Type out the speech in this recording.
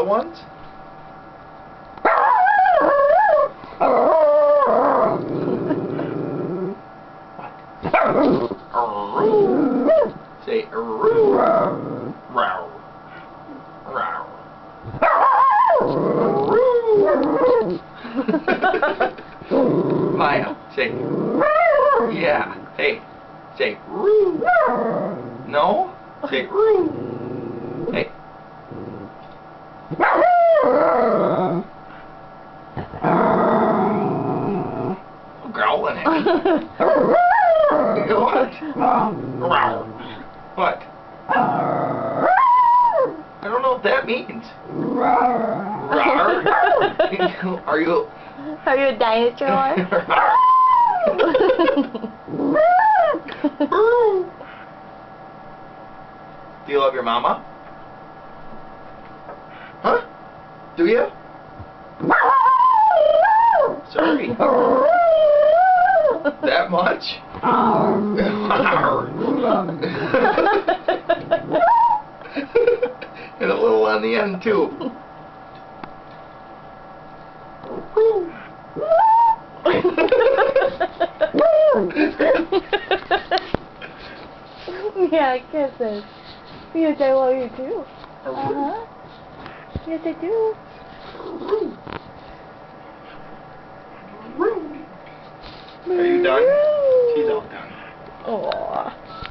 ones? Say roo. Row. Row. Maiya, say. Yeah. Hey. Say roo. No? Say roo. Hey. Growling at me. What? Growl. What? I don't know what that means. Are you? Are you a dinosaur? Do you love your mama? Huh? Do you? Sorry. That much? And a little on the end too. Yeah, kisses. Yes, I love you too. Yes, I do. Are you done? She's all done. Aww.